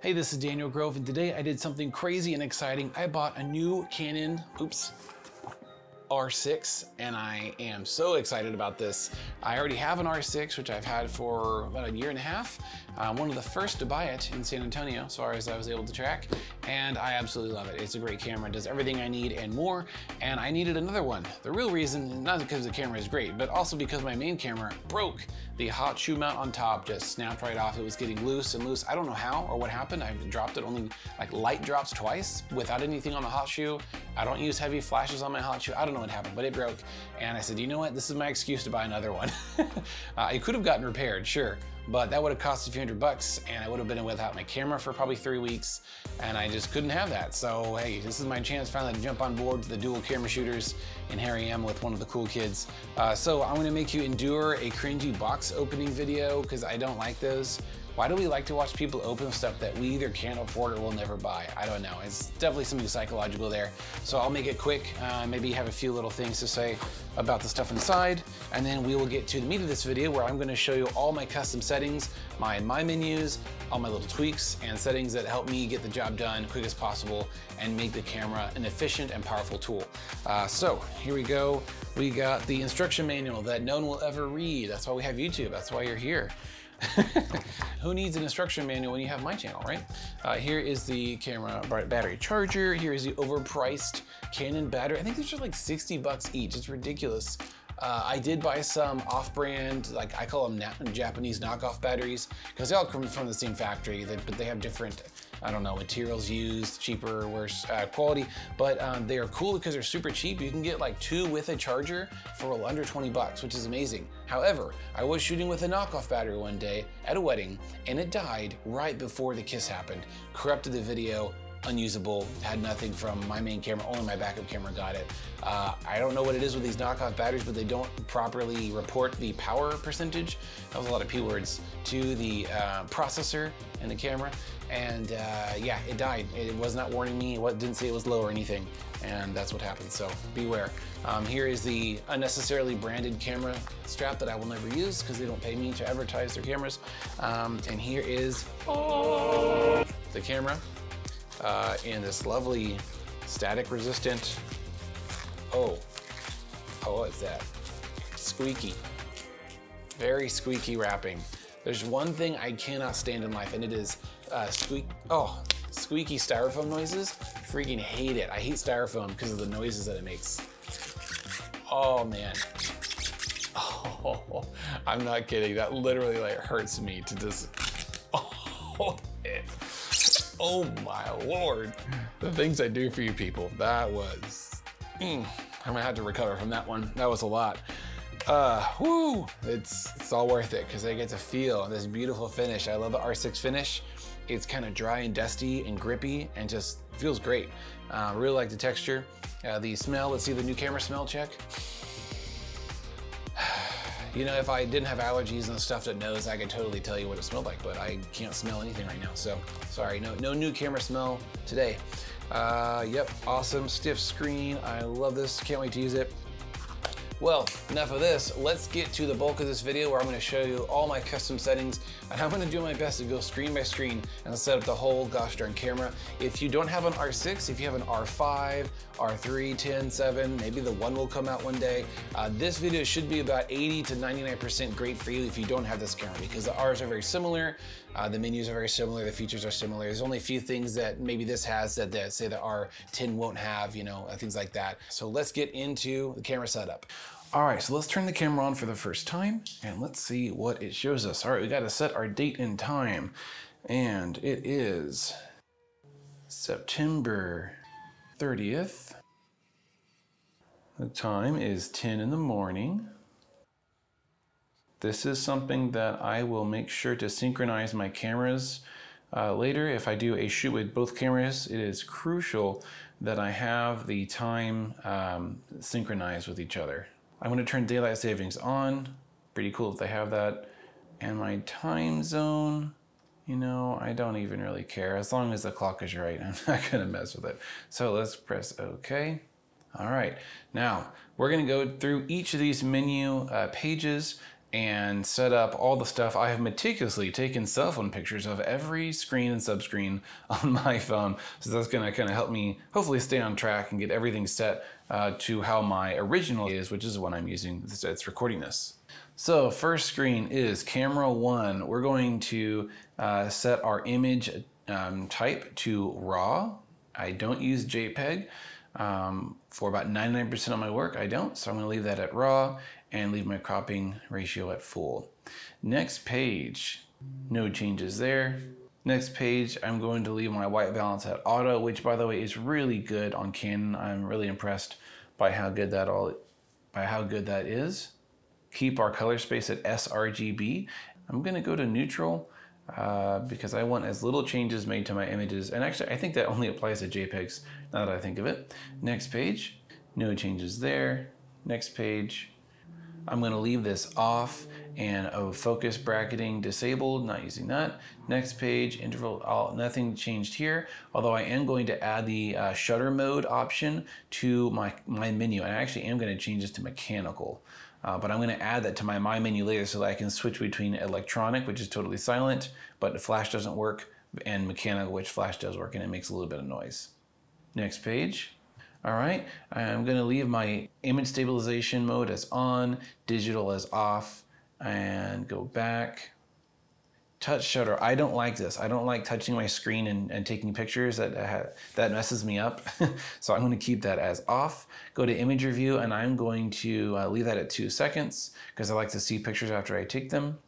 Hey, this is Daniel Grove, and today I did something crazy and exciting. I bought a new Canon, R6, and I am so excited about this. I already have an R6, which I've had for about a year and a half. One of the first to buy it in San Antonio, as far as I was able to track, and I absolutely love it. It's a great camera, it does everything I need and more, and I needed another one. The real reason, not because the camera is great, but also because my main camera broke. The hot shoe mount on top just snapped right off. It was getting loose and loose. I don't know how or what happened. I dropped it only like light drops twice without anything on the hot shoe. I don't use heavy flashes on my hot shoe. I don't know what happened, but it broke. And I said, you know what? This is my excuse to buy another one. It could have gotten repaired, sure, but that would have cost a few $100, and I would have been without my camera for probably 3 weeks, and I just couldn't have that. So hey, this is my chance finally to jump on board to the dual camera shooters, and here I am with one of the cool kids. So I'm gonna make you endure a cringy box opening video because I don't like those. Why do we like to watch people open stuff that we either can't afford or will never buy? I don't know. It's definitely something psychological there. So I'll make it quick, maybe have a few little things to say about the stuff inside, and then we will get to the meat of this video where I'm gonna show you all my custom settings, my menus, all my little tweaks and settings that help me get the job done quick as possible and make the camera an efficient and powerful tool. So here we go. We got the instruction manual that no one will ever read. That's why we have YouTube. That's why you're here. Who needs an instruction manual when you have my channel, right? Here is the camera battery charger. Here is the overpriced Canon battery. I think these are like 60 bucks each. It's ridiculous. I did buy some off-brand, like I call them Japanese knockoff batteries, because they all come from the same factory, but they have different, I don't know, materials used, cheaper, worse quality, but they are cool because they're super cheap. You can get like 2 with a charger for under 20 bucks, which is amazing. However, I was shooting with a knockoff battery one day at a wedding, and it died right before the kiss happened. Corrupted the video, unusable, had nothing from my main camera, only my backup camera got it. I don't know what it is with these knockoff batteries, but they don't properly report the power percentage. That was a lot of P words to the processor and the camera. And yeah, it died. It was not warning me. It didn't say it was low or anything. And that's what happened, so beware. Here is the unnecessarily branded camera strap that I will never use because they don't pay me to advertise their cameras. And here is the camera in this lovely static resistant, what's that? Squeaky, very squeaky wrapping. There's one thing I cannot stand in life, and it is squeaky styrofoam noises. Freaking hate it. I hate styrofoam because of the noises that it makes. Oh man. Oh, I'm not kidding. That literally like hurts me to just, oh my Lord. The things I do for you people. That was, I'm gonna have to recover from that one. That was a lot. Whoo, it's all worth it because I get to feel this beautiful finish. I love the R6 finish. It's kind of dry and dusty and grippy and just feels great. Really like the texture. The smell, let's see the new camera smell check. You know, if I didn't have allergies and the stuff that knows, I could totally tell you what it smelled like, but I can't smell anything right now, so sorry, no new camera smell today. Yep, awesome, stiff screen. I love this, can't wait to use it. Well, enough of this. Let's get to the bulk of this video where I'm gonna show you all my custom settings, and I'm gonna do my best to go screen by screen and set up the whole gosh darn camera. If you don't have an R6, if you have an R5, R3, 10, 7, maybe the 1 will come out one day, this video should be about 80 to 99% great for you if you don't have this camera, because the Rs are very similar, the menus are very similar, the features are similar. There's only a few things that maybe this has that say the R10 won't have, you know, things like that. So let's get into the camera setup. All right, so let's turn the camera on for the first time and let's see what it shows us. All right, we got to set our date and time, and it is September 30th. The time is 10 in the morning. This is something that I will make sure to synchronize my cameras later. If I do a shoot with both cameras, it is crucial that I have the time synchronized with each other. I'm going to turn daylight savings on. Pretty cool if they have that. And my time zone, you know, I don't even really care. As long as the clock is right, I'm not going to mess with it. So let's press OK. All right, now we're going to go through each of these menu pages and set up all the stuff. I have meticulously taken cell phone pictures of every screen and subscreen on my phone. So that's gonna kind of help me hopefully stay on track and get everything set to how my original is, which is the one I'm using that's recording this. So first screen is camera 1. We're going to set our image type to RAW. I don't use JPEG. For about 99% of my work, I don't. So I'm gonna leave that at RAW and leave my cropping ratio at full. Next page, no changes there. Next page, I'm going to leave my white balance at auto, which by the way is really good on Canon. I'm really impressed by how good that is. Keep our color space at sRGB. I'm gonna go to neutral because I want as little changes made to my images. And actually, I think that only applies to JPEGs now that I think of it. Next page, no changes there. Next page, I'm gonna leave this off and focus bracketing disabled, not using that. Next page, interval, nothing changed here, although I am going to add the shutter mode option to my menu. And I actually am gonna change this to mechanical. But I'm going to add that to my menu later so that I can switch between electronic, which is totally silent, but the flash doesn't work, and mechanical, which flash does work, and it makes a little bit of noise. Next page. All right, I'm going to leave my image stabilization mode as on, digital as off, and go back. Touch shutter, I don't like this. I don't like touching my screen and taking pictures. That messes me up. So I'm going to keep that as off. Go to image review and I'm going to leave that at 2 seconds because I like to see pictures after I take them.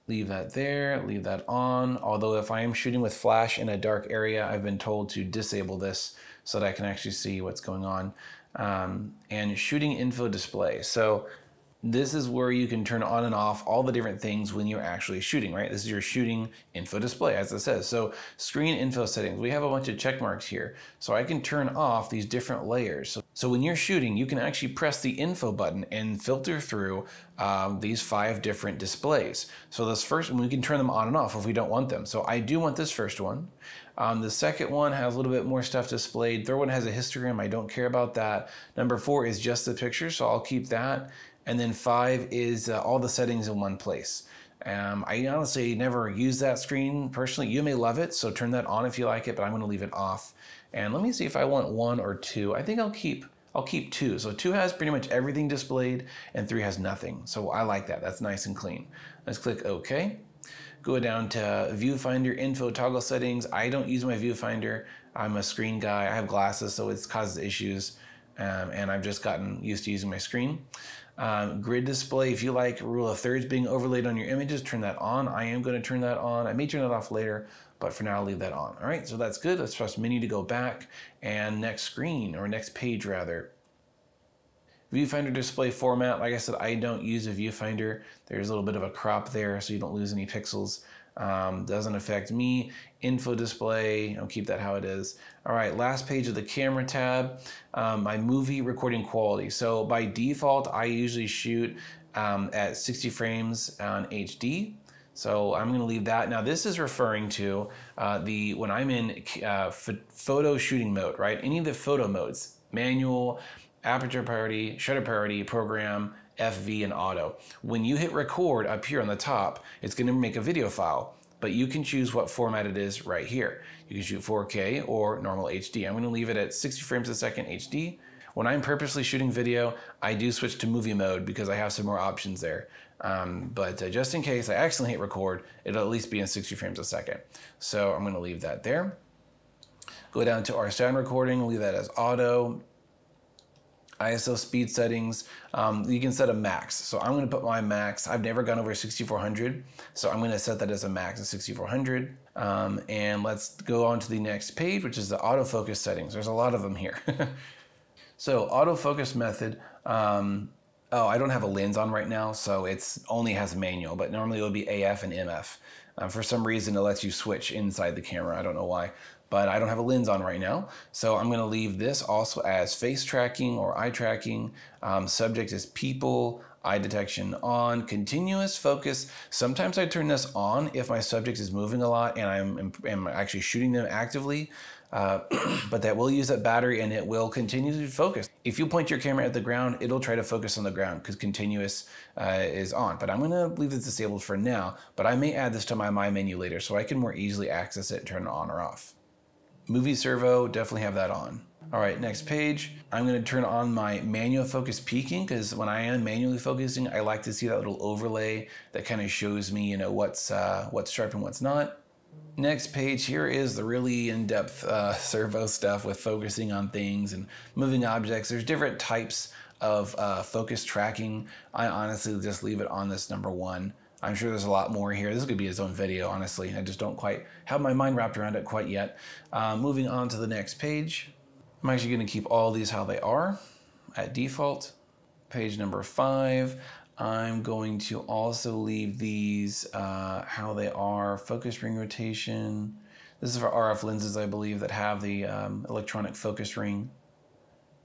Leave that there, leave that on. Although if I am shooting with flash in a dark area, I've been told to disable this so that I can actually see what's going on. And shooting info display. So this is where you can turn on and off all the different things when you're actually shooting, right? This is your shooting info display, as it says. So screen info settings, we have a bunch of check marks here. So I can turn off these different layers. So when you're shooting, you can actually press the info button and filter through these 5 different displays. So this first one, we can turn them on and off if we don't want them. So I do want this first one. The second one has a little bit more stuff displayed. Third one has a histogram, I don't care about that. Number 4 is just the picture, so I'll keep that. And then 5 is all the settings in one place. I honestly never use that screen personally. You may love it, so turn that on if you like it, but I'm gonna leave it off. And let me see if I want 1 or 2. I think I'll keep 2. So 2 has pretty much everything displayed and 3 has nothing. So I like that, that's nice and clean. Let's click OK. Go down to Viewfinder Info Toggle Settings. I don't use my Viewfinder. I'm a screen guy, I have glasses, so it causes issues. And I've just gotten used to using my screen. Grid display, if you like rule of thirds being overlaid on your images, turn that on. I am going to turn that on. I may turn it off later, but for now I'll leave that on. All right, so that's good. Let's press menu to go back and next screen, or next page rather. Viewfinder display format, like I said, I don't use a viewfinder. There's a little bit of a crop there so you don't lose any pixels. Doesn't affect me. Info display, I'll keep that how it is. All right, last page of the camera tab, my movie recording quality. So by default, I usually shoot at 60 frames on HD. So I'm gonna leave that. Now this is referring to when I'm in photo shooting mode, right? Any of the photo modes, manual, aperture priority, shutter priority, program, FV, and auto. When you hit record up here on the top, it's gonna make a video file, but you can choose what format it is right here. You can shoot 4K or normal HD. I'm gonna leave it at 60 frames a second HD. When I'm purposely shooting video, I do switch to movie mode because I have some more options there. But just in case I accidentally hit record, it'll at least be in 60 frames a second. So I'm gonna leave that there. Go down to our sound recording, leave that as auto. ISO speed settings, you can set a max. So I'm gonna put my max, I've never gone over 6400, so I'm gonna set that as a max of 6400. And let's go on to the next page, which is the autofocus settings. There's a lot of them here. So autofocus method, oh, I don't have a lens on right now, so it's only has manual, but normally it would be AF and MF. For some reason, it lets you switch inside the camera. I don't know why, but I don't have a lens on right now. So I'm gonna leave this also as face tracking or eye tracking. Subject is people. eye detection on, continuous focus. Sometimes I turn this on if my subject is moving a lot and I'm actually shooting them actively. But that will use that battery and it will continue to focus. If you point your camera at the ground, it'll try to focus on the ground because continuous is on. But I'm gonna leave this disabled for now, but I may add this to my menu later so I can more easily access it and turn it on or off. Movie servo, definitely have that on. All right, next page. I'm gonna turn on my manual focus peaking because when I am manually focusing, I like to see that little overlay that kind of shows me, you know, what's sharp and what's not. Next page here is the really in-depth servo stuff with focusing on things and moving objects. There's different types of focus tracking. I honestly just leave it on this number 1. I'm sure there's a lot more here. This could be its own video, honestly. I just don't quite have my mind wrapped around it quite yet. Moving on to the next page. I'm actually gonna keep all these how they are at default. Page number 5. I'm going to also leave these how they are. Focus ring rotation. This is for RF lenses, I believe, that have the electronic focus ring.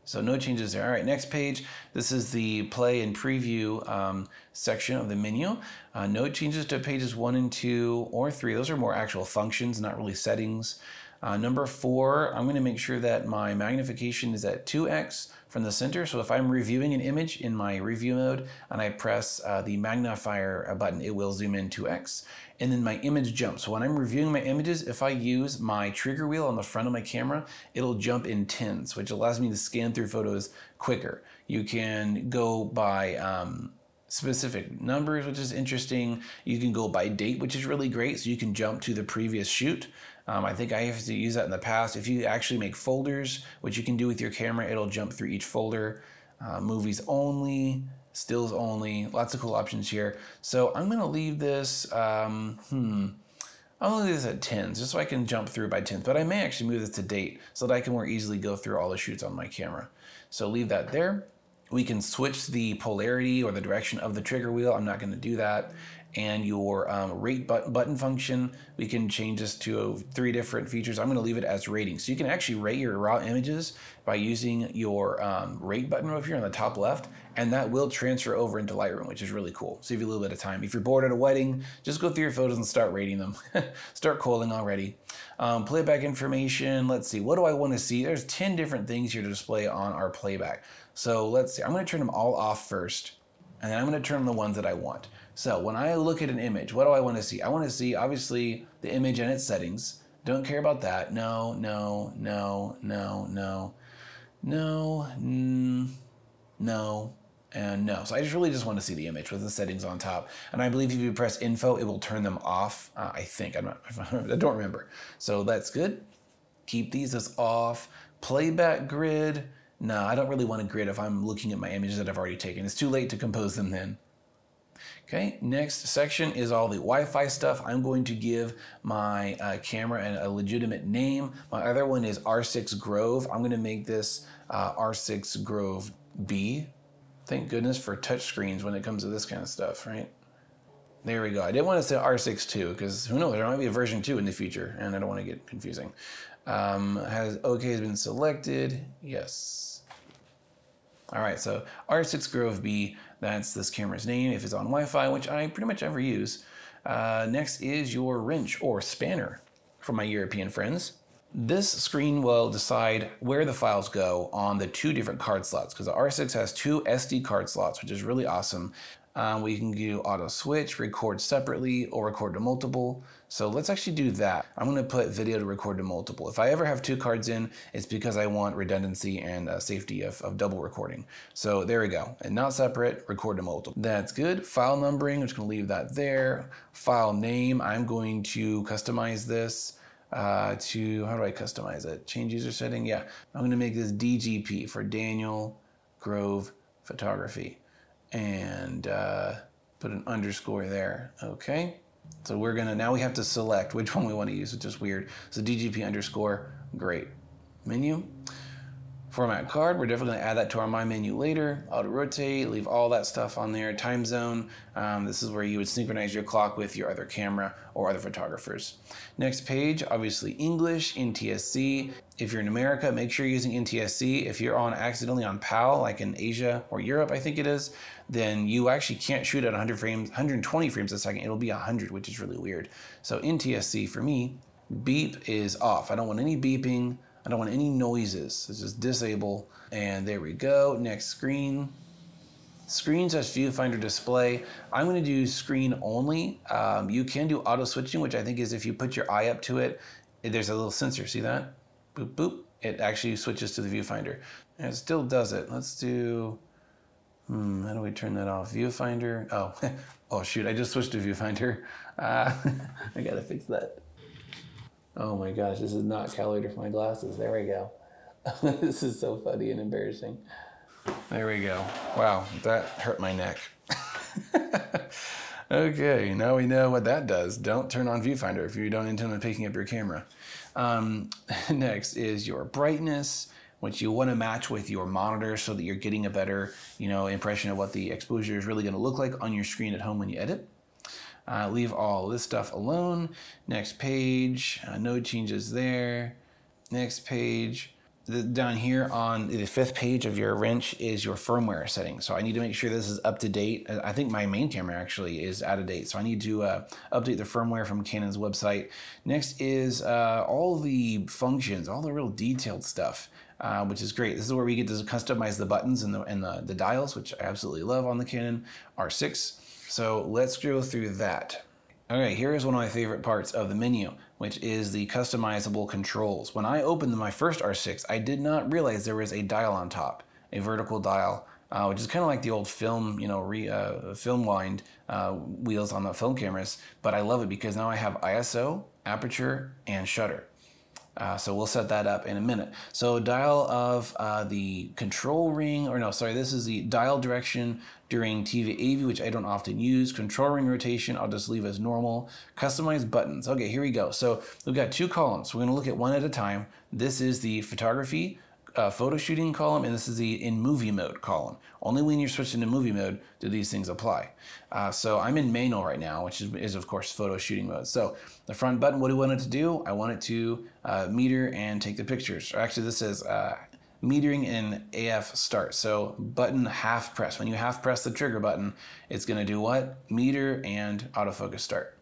So no changes there. All right, next page. This is the play and preview section of the menu. No changes to pages 1 and 2 or 3. Those are more actual functions, not really settings. Number 4, I'm going to make sure that my magnification is at 2x from the center. So if I'm reviewing an image in my review mode and I press the magnifier button, it will zoom in 2x. And then my image jumps. So when I'm reviewing my images, if I use my trigger wheel on the front of my camera, it'll jump in tens, which allows me to scan through photos quicker. You can go by specific numbers, which is interesting. You can go by date, which is really great. So you can jump to the previous shoot. I think I have to use that in the past. If you actually make folders, which you can do with your camera, it'll jump through each folder. Movies only, stills only, lots of cool options here. So I'm gonna leave this, I'm gonna leave this at 10s, just so I can jump through by 10s, but I may actually move this to date so that I can more easily go through all the shoots on my camera. So leave that there. We can switch the polarity or the direction of the trigger wheel. I'm not gonna do that. And your rate button function, we can change this to 3 different features. I'm gonna leave it as rating. So you can actually rate your raw images by using your rate button over here on the top left, and that will transfer over into Lightroom, which is really cool. Save you a little bit of time. If you're bored at a wedding, just go through your photos and start rating them. Start calling already. Playback information, let's see, what do I wanna see? There's 10 different things here to display on our playback. So let's see, I'm gonna turn them all off first, and then I'm gonna turn on the ones that I want. So when I look at an image, what do I want to see? I want to see, obviously, the image and its settings. Don't care about that. No, no, no, no, no, no, no, and no. So I really just want to see the image with the settings on top. And I believe if you press info, it will turn them off. I think, I don't remember. So that's good. Keep these as off. Playback grid. No, I don't really want a grid if I'm looking at my images that I've already taken. It's too late to compose them then. Okay, next section is all the Wi-Fi stuff. I'm going to give my camera a legitimate name. My other one is R6 Grove. I'm going to make this R6 Grove B. Thank goodness for touch screens when it comes to this kind of stuff, right? There we go. I didn't want to say R6 II because who knows, there might be a version 2 in the future and I don't want to get confusing. Has OK has been selected? Yes. All right, so R6 Grove B, that's this camera's name if it's on Wi-Fi, which I pretty much ever use. Next is your wrench or spanner for my European friends. This screen will decide where the files go on the 2 different card slots because the R6 has 2 SD card slots, which is really awesome. We can do auto switch, record separately, or record to multiple. So let's actually do that. I'm gonna put video to record to multiple. If I ever have 2 cards in, it's because I want redundancy and safety of double recording. So there we go. And not separate, record to multiple. That's good. File numbering, I'm just gonna leave that there. File name, I'm going to customize this to, how do I customize it? Change user setting, yeah. I'm gonna make this DGP for Daniel Grove Photography. And put an underscore there, okay? So we're gonna, now we have to select which one we wanna use, which is weird. So DGP underscore, great. Menu. Format card, we're definitely going to add that to our My menu later. Auto rotate, leave all that stuff on there. Time zone, this is where you would synchronize your clock with your other camera or other photographers. Next page, obviously English, NTSC. If you're in America, make sure you're using NTSC. If you're accidentally on PAL, like in Asia or Europe, I think it is, then you actually can't shoot at 100 frames, 120 frames a second. It'll be 100, which is really weird. So NTSC for me, beep is off. I don't want any beeping. I don't want any noises. Let's just disable. And there we go. Next screen. Screen says Viewfinder Display. I'm going to do screen only. You can do auto switching, which I think is if you put your eye up to it, there's a little sensor. See that? Boop, boop. It actually switches to the viewfinder. And it still does it. Let's do, how do we turn that off? Viewfinder. Oh, oh shoot. I just switched to viewfinder. I got to fix that. Oh my gosh, this is not calibrated for my glasses. There we go. This is so funny and embarrassing. There we go. Wow, that hurt my neck. Okay, now we know what that does. Don't turn on viewfinder if you don't intend on picking up your camera. Next is your brightness, which you want to match with your monitor so that you're getting a better, impression of what the exposure is really going to look like on your screen at home when you edit. Leave all this stuff alone. Next page, no changes there. Next page, down here on the 5th page of your wrench is your firmware setting. So I need to make sure this is up to date. I think my main camera actually is out of date. So I need to update the firmware from Canon's website. Next is all the functions, all the real detailed stuff, which is great. This is where we get to customize the buttons and the dials, which I absolutely love on the Canon R6. So let's go through that. Okay, here is one of my favorite parts of the menu, which is the customizable controls. When I opened my first R6, I did not realize there was a dial on top, a vertical dial, which is kind of like the old film, film wind wheels on the film cameras. But I love it because now I have ISO, aperture, and shutter. So we'll set that up in a minute. So dial of the control ring, or no, sorry, this is the dial direction during TV AV, which I don't often use. Control ring rotation, I'll just leave as normal. Customize buttons. Okay, here we go. So we've got 2 columns. We're gonna look at one at a time. This is the photography, photo shooting column, and this is the in movie mode column. Only when you're switching to movie mode do these things apply. So I'm in manual right now, which is of course photo shooting mode. So the front button, what do I want it to do? I want it to meter and take the pictures. Or actually this says metering and AF start. So button half press. When you half press the trigger button, it's gonna do what? Meter and autofocus start.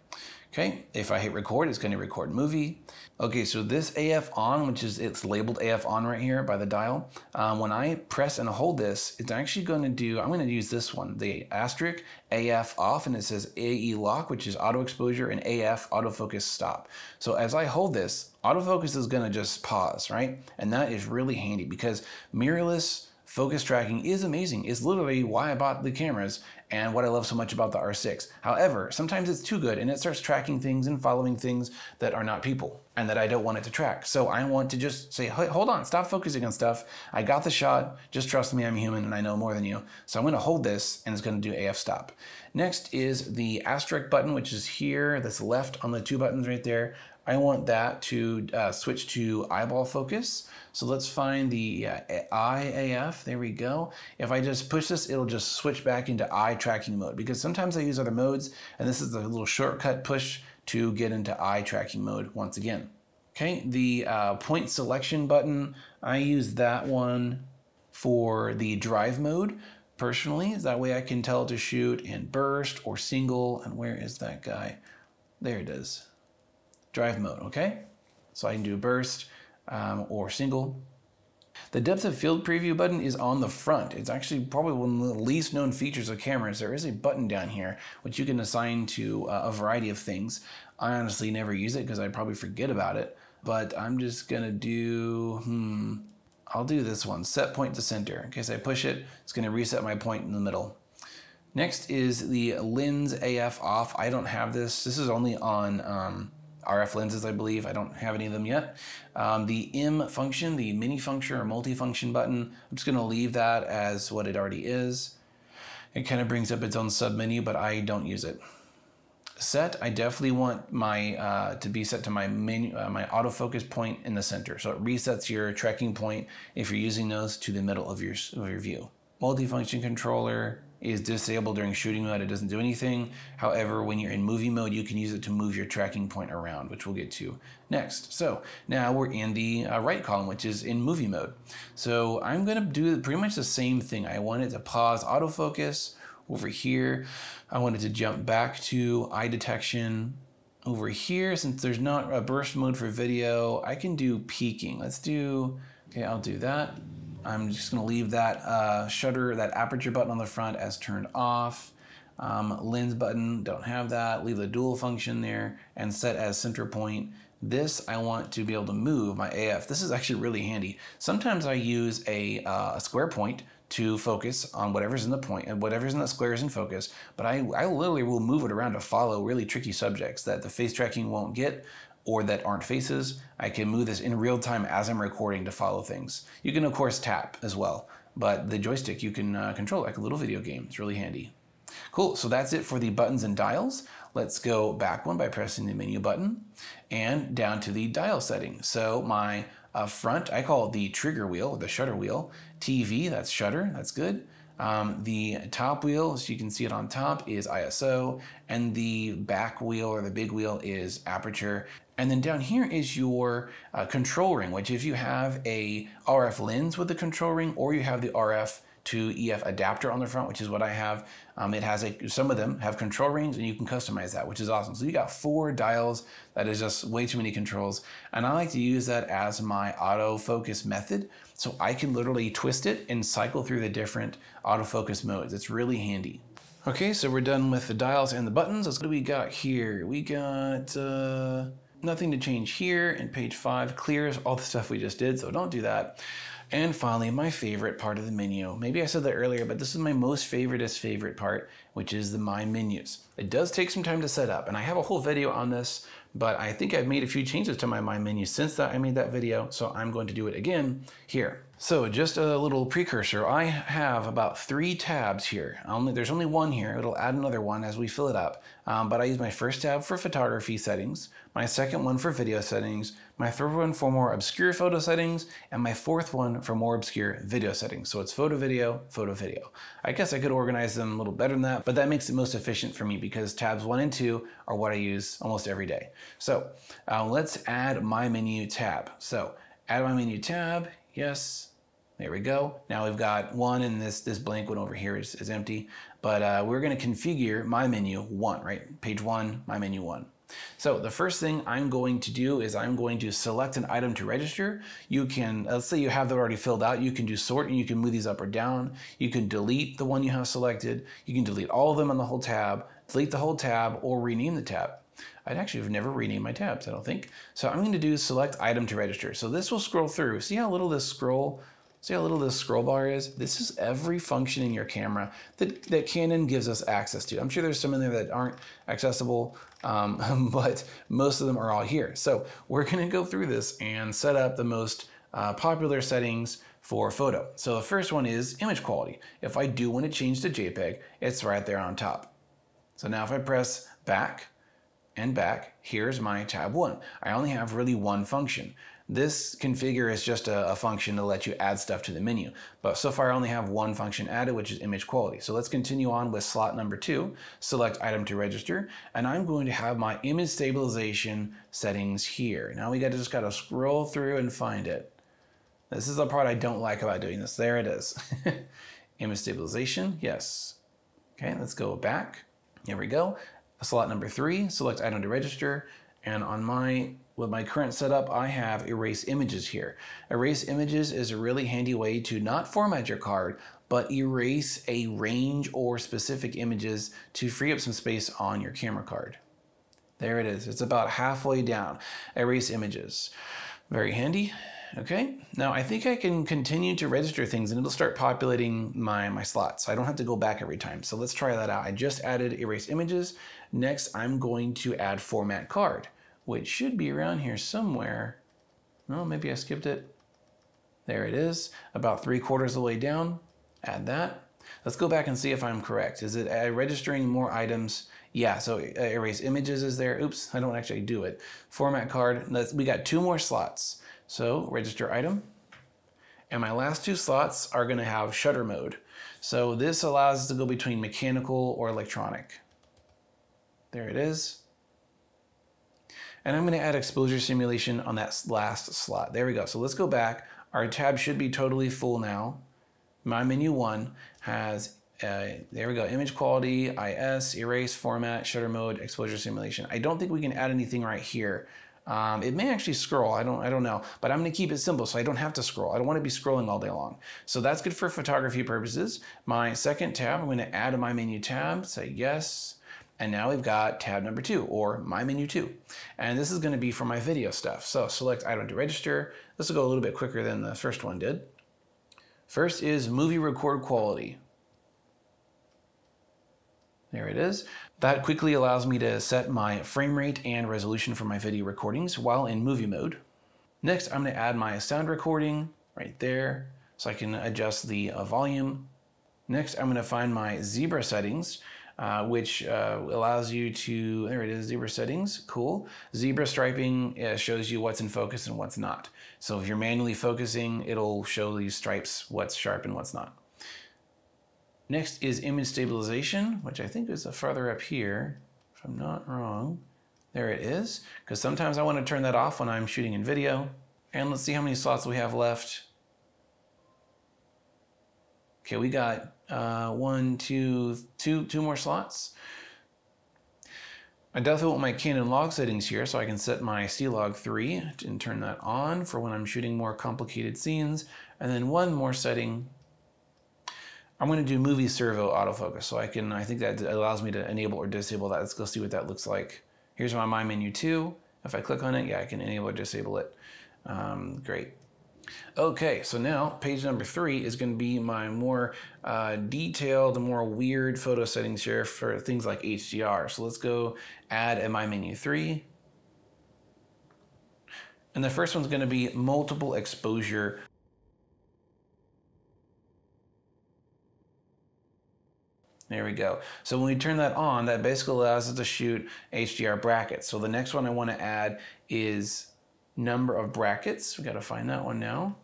Okay, if I hit record, it's gonna record movie. Okay, so this AF on, which is, it's labeled AF on right here by the dial. When I press and hold this, it's actually gonna do, I'm gonna use this one, the asterisk, AF off, and it says AE lock, which is auto exposure, and AF autofocus stop. So as I hold this, autofocus is gonna just pause, right? And that is really handy because mirrorless focus tracking is amazing. It's literally why I bought the cameras and what I love so much about the R6. However, sometimes it's too good and it starts tracking things and following things that are not people and that I don't want it to track. So I want to just say, hey, hold on, stop focusing on stuff. I got the shot, just trust me, I'm human and I know more than you. So I'm gonna hold this and it's gonna do AF stop. Next is the asterisk button, which is here, that's left on the 2 buttons right there. I want that to switch to eyeball focus. So let's find the eye AF, there we go. If I just push this, it'll just switch back into eye tracking mode because sometimes I use other modes and this is the little shortcut push to get into eye tracking mode once again. Okay, the point selection button, I use that one for the drive mode personally. That way I can tell it to shoot in burst or single, and where is that guy? There it is. Drive mode, okay? So I can do burst or single. The depth of field preview button is on the front. It's actually probably one of the least known features of cameras. There is a button down here which you can assign to a variety of things. I honestly never use it because I probably forget about it, but I'm just gonna do, I'll do this one, set point to center. In case I push it, it's gonna reset my point in the middle. Next is the lens AF off. I don't have this. This is only on RF lenses, I believe. I don't have any of them yet. The M function, the mini function or multi-function button, I'm just gonna leave that as what it already is. It kind of brings up its own sub-menu, but I don't use it. set, I definitely want my to be set to my menu, my autofocus point in the center. So it resets your tracking point if you're using those to the middle of your view. Multifunction controller is disabled during shooting mode. It doesn't do anything. However, when you're in movie mode, you can use it to move your tracking point around, which we'll get to next. So now we're in the right column, which is in movie mode. So I'm gonna do pretty much the same thing. I want it to pause autofocus over here. I want it to jump back to eye detection over here. Since there's not a burst mode for video, I can do peaking. Let's do, okay, I'll do that. I'm just gonna leave that shutter, that aperture button on the front as turned off. Lens button, don't have that. Leave the dual function there and set as center point. This I want to be able to move my AF. This is actually really handy. Sometimes I use a square point to focus on whatever's in the point, and whatever's in that square is in focus, but I literally will move it around to follow really tricky subjects that the face tracking won't get or that aren't faces. I can move this in real time as I'm recording to follow things. You can of course tap as well, but the joystick you can control like a little video game. It's really handy. Cool, so that's it for the buttons and dials. Let's go back one by pressing the menu button and down to the dial setting. So my front, I call it the trigger wheel, the shutter wheel. TV, that's shutter, that's good. The top wheel, as you can see it on top, is ISO, and the back wheel or the big wheel is aperture. And then down here is your control ring, which if you have a RF lens with the control ring, or you have the RF to EF adapter on the front, which is what I have. It has some of them have control rings and you can customize that, which is awesome. So you got 4 dials. That is just way too many controls. And I like to use that as my autofocus method. So I can literally twist it and cycle through the different autofocus modes. It's really handy. Okay, so we're done with the dials and the buttons. What do we got here? We got nothing to change here, and page 5 clears all the stuff we just did, so don't do that. And finally, my favorite part of the menu. Maybe I said that earlier, but this is my most favorite part, which is the My Menus. It does take some time to set up, and I have a whole video on this, but I think I've made a few changes to my My Menus since that I made that video, so I'm going to do it again here. So just a little precursor, I have about 3 tabs here. There's only one here. It'll add another one as we fill it up. But I use my first tab for photography settings, my second one for video settings, my third one for more obscure photo settings, and my fourth one for more obscure video settings. So it's photo, video, photo, video. I guess I could organize them a little better than that, but that makes it most efficient for me because tabs 1 and 2 are what I use almost every day. So let's add My Menu tab. So add My Menu tab, yes. There we go. Now we've got 1 and this blank one over here is empty, but we're gonna configure My Menu 1, right? Page 1, My Menu 1. So the first thing I'm going to do is I'm going to select an item to register. You can, let's say you have that already filled out, you can do sort and you can move these up or down. You can delete the one you have selected. You can delete all of them on the whole tab, delete the whole tab, or rename the tab. I'd actually have never renamed my tabs, I don't think. So I'm going to do select item to register. So this will scroll through. See how little this scroll bar is? This is every function in your camera that Canon gives us access to. I'm sure there's some in there that aren't accessible, but most of them are all here. So we're gonna go through this and set up the most popular settings for photo. So the first one is image quality. If I do want to change to JPEG, it's right there on top. So now if I press back and back, here's my tab 1. I only have really one function. This configure is just a function to let you add stuff to the menu. But so far I only have one function added, which is image quality. So let's continue on with slot number 2, select item to register, and I'm going to have my image stabilization settings here. Now we just gotta scroll through and find it. This is the part I don't like about doing this. There it is. Image stabilization, yes. Okay, let's go back. Here we go. Slot number 3, select item to register, and with my current setup, I have erase images here. Erase images is a really handy way to not format your card, but erase a range or specific images to free up some space on your camera card. There it is. It's about halfway down. Erase images. Very handy. Okay, now I think I can continue to register things and it'll start populating my slots. I don't have to go back every time. So let's try that out. I just added erase images. Next, I'm going to add format card, which should be around here somewhere. Oh, maybe I skipped it. There it is, about 3/4 of the way down. Add that. Let's go back and see if I'm correct. Is it registering more items? Yeah, so erase images is there. Oops, I don't actually do it. Format card, we got 2 more slots. So register item. And my last 2 slots are gonna have shutter mode. So this allows us to go between mechanical or electronic. There it is. And I'm gonna add exposure simulation on that last slot. There we go. So let's go back. Our tab should be totally full now. My menu 1 has, there we go, image quality, IS, erase, format, shutter mode, exposure simulation. I don't think we can add anything right here. It may actually scroll, I don't know, but I'm gonna keep it simple so I don't have to scroll. I don't wanna be scrolling all day long. So that's good for photography purposes. My second tab, I'm gonna add a My Menu tab, say yes. And now we've got tab number 2, or My Menu 2. And this is gonna be for my video stuff. So select item to register. This will go a little bit quicker than the first one did. First is movie record quality. There it is. That quickly allows me to set my frame rate and resolution for my video recordings while in movie mode. Next, I'm gonna add my sound recording right there so I can adjust the volume. Next, I'm gonna find my zebra settings, which allows you to, there it is, zebra settings, cool. Zebra striping shows you what's in focus and what's not. So if you're manually focusing, it'll show these stripes, what's sharp and what's not. Next is image stabilization, which I think is farther up here, if I'm not wrong. There it is, because sometimes I want to turn that off when I'm shooting in video. And let's see how many slots we have left. Okay, we got 2 more slots. I definitely want my Canon log settings here, so I can set my C-Log 3 and turn that on for when I'm shooting more complicated scenes. And then one more setting. I'm going to do movie servo autofocus, so I think that allows me to enable or disable that. Let's go see what that looks like. Here's my menu 2. If I click on it, yeah, I can enable or disable it. Great. Okay, so now page number 3 is going to be my more detailed, more weird photo settings here for things like HDR. So let's go add a My Menu 3. And the first one's going to be multiple exposure. There we go. So when we turn that on, that basically allows us to shoot HDR brackets. So the next one I want to add is number of brackets. We got to find that one now.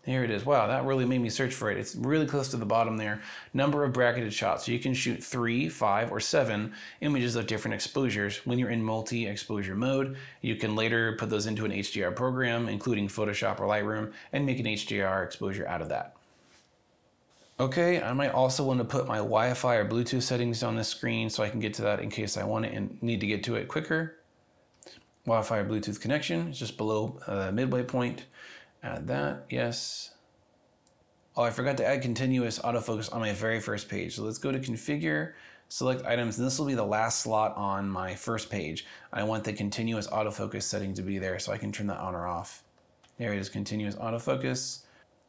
Here it is. Wow, that really made me search for it. It's really close to the bottom there. Number of bracketed shots. So you can shoot 3, 5, or 7 images of different exposures when you're in multi-exposure mode. You can later put those into an HDR program, including Photoshop or Lightroom, and make an HDR exposure out of that. Okay, I might also want to put my Wi-Fi or Bluetooth settings on the screen so I can get to that in case I want it and need to get to it quicker. Wi-Fi or Bluetooth connection is just below the midway point. Add that, yes. Oh, I forgot to add continuous autofocus on my very first page. So let's go to configure, select items, and this will be the last slot on my first page. I want the continuous autofocus setting to be there so I can turn that on or off. There it is, continuous autofocus.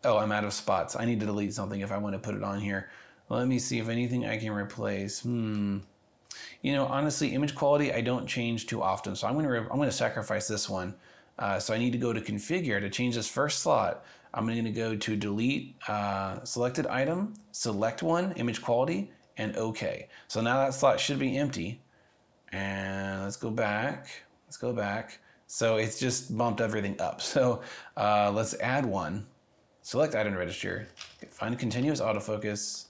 Oh, I'm out of spots. I need to delete something if I want to put it on here. Let me see if anything I can replace. You know, honestly, image quality I don't change too often, so I'm going to sacrifice this one. So I need to go to configure to change this first slot. I'm going to go to delete selected item, select one, image quality, and OK. So now that slot should be empty. And let's go back. Let's go back. So it's just bumped everything up. So let's add one. Select item to register, find continuous autofocus.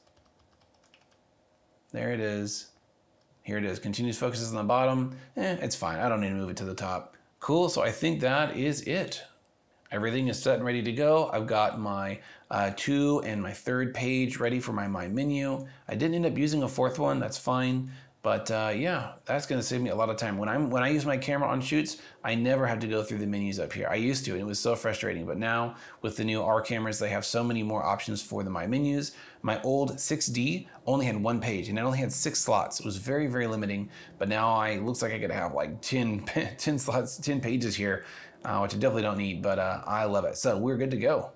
There it is. Here it is, continuous focus is on the bottom. It's fine, I don't need to move it to the top. Cool, so I think that is it. Everything is set and ready to go. I've got my 2 and my 3rd page ready for my menu. I didn't end up using a 4th one, that's fine. But yeah, that's gonna save me a lot of time. When I use my camera on shoots, I never had to go through the menus up here. I used to, and it was so frustrating. But now with the new R cameras, they have so many more options for the My Menus. My old 6D only had 1 page, and it only had 6 slots. It was very, very limiting. But now it looks like I could have like 10 slots, 10 pages here, which I definitely don't need, but I love it. So we're good to go.